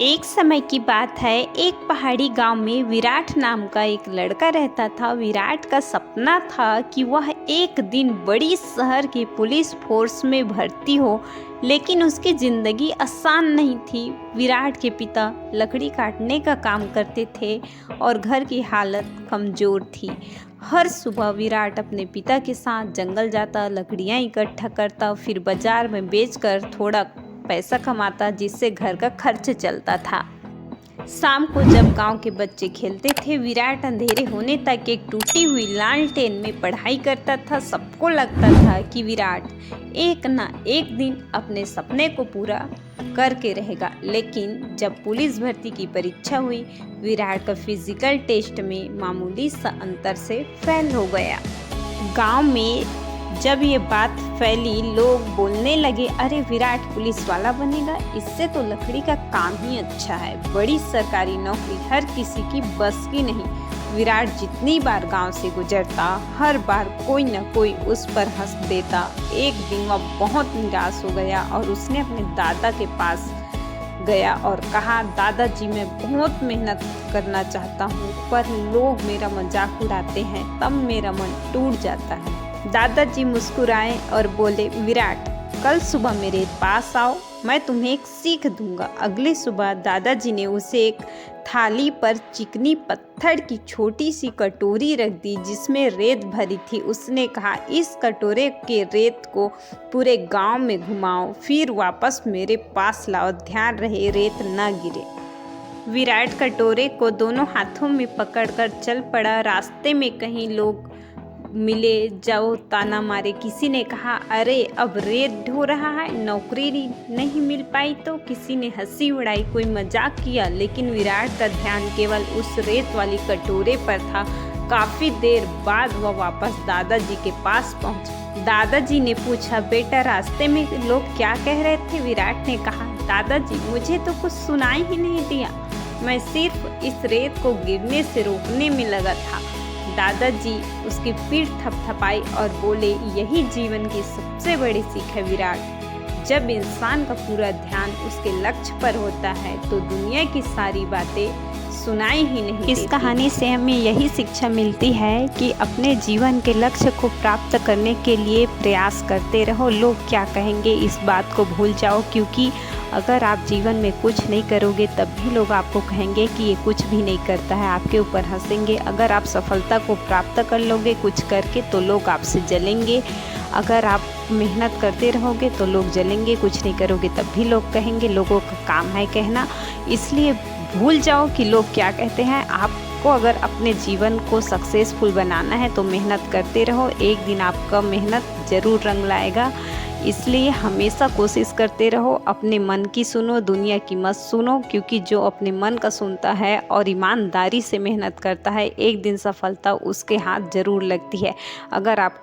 एक समय की बात है, एक पहाड़ी गांव में विराट नाम का एक लड़का रहता था। विराट का सपना था कि वह एक दिन बड़ी शहर की पुलिस फोर्स में भर्ती हो, लेकिन उसकी ज़िंदगी आसान नहीं थी। विराट के पिता लकड़ी काटने का काम करते थे और घर की हालत कमज़ोर थी। हर सुबह विराट अपने पिता के साथ जंगल जाता, लकड़ियाँ इकट्ठा करता, फिर बाजार में बेचकर थोड़ा पैसा कमाता, जिससे घर का खर्च चलता था। शाम को जब गांव के बच्चे खेलते थे, विराट अंधेरे होने तक एक टूटी हुई लालटेन में पढ़ाई करता था। सबको लगता था कि विराट एक ना एक दिन अपने सपने को पूरा करके रहेगा, लेकिन जब पुलिस भर्ती की परीक्षा हुई, विराट का फिजिकल टेस्ट में मामूली सा अंतर से फेल हो गया। गांव में जब ये बात फैली, लोग बोलने लगे, अरे विराट पुलिस वाला बनेगा, इससे तो लकड़ी का काम ही अच्छा है। बड़ी सरकारी नौकरी हर किसी की बस की नहीं। विराट जितनी बार गांव से गुजरता, हर बार कोई न कोई उस पर हंस देता। एक दिन वह बहुत निराश हो गया और उसने अपने दादा के पास गया और कहा, दादाजी मैं बहुत मेहनत करना चाहता हूँ, पर लोग मेरा मजाक उड़ाते हैं, तब मेरा मन टूट जाता है। दादाजी मुस्कुराए और बोले, विराट कल सुबह मेरे पास आओ, मैं तुम्हें एक सीख दूंगा। अगली सुबह दादाजी ने उसे एक थाली पर चिकनी पत्थर की छोटी सी कटोरी रख दी, जिसमें रेत भरी थी। उसने कहा, इस कटोरे के रेत को पूरे गांव में घुमाओ, फिर वापस मेरे पास लाओ, ध्यान रहे रेत न गिरे। विराट कटोरे को दोनों हाथों में पकड़कर चल पड़ा। रास्ते में कहीं लोग मिले, जाओ ताना मारे। किसी ने कहा, अरे अब रेत ढो रहा है, नौकरी नहीं मिल पाई तो। किसी ने हंसी उड़ाई, कोई मजाक किया, लेकिन विराट का ध्यान केवल उस रेत वाली कटोरे पर था। काफी देर बाद वह वापस दादाजी के पास पहुंचा। दादाजी ने पूछा, बेटा रास्ते में लोग क्या कह रहे थे? विराट ने कहा, दादाजी मुझे तो कुछ सुनाई ही नहीं दिया, मैं सिर्फ इस रेत को गिरने से रोकने में लगा था। दादाजी उसकी पीठ थपथपाई और बोले, यही जीवन की सबसे बड़ी सीख है विराट। जब इंसान का पूरा ध्यान उसके लक्ष्य पर होता है तो दुनिया की सारी बातें सुनाई ही नहीं देती। इस कहानी से हमें यही शिक्षा मिलती है कि अपने जीवन के लक्ष्य को प्राप्त करने के लिए प्रयास करते रहो। लोग क्या कहेंगे इस बात को भूल जाओ, क्योंकि अगर आप जीवन में कुछ नहीं करोगे तब भी लोग आपको कहेंगे कि ये कुछ भी नहीं करता है, आपके ऊपर हंसेंगे। अगर आप सफलता को प्राप्त कर लोगे कुछ करके तो लोग आपसे जलेंगे। अगर आप मेहनत करते रहोगे तो लोग जलेंगे, कुछ नहीं करोगे तब भी लोग कहेंगे। लोगों का काम है कहना, इसलिए भूल जाओ कि लोग क्या कहते हैं। आपको अगर अपने जीवन को सक्सेसफुल बनाना है तो मेहनत करते रहो, एक दिन आपका मेहनत ज़रूर रंग लाएगा। इसलिए हमेशा कोशिश करते रहो, अपने मन की सुनो, दुनिया की मत सुनो, क्योंकि जो अपने मन का सुनता है और ईमानदारी से मेहनत करता है, एक दिन सफलता उसके हाथ ज़रूर लगती है। अगर आपको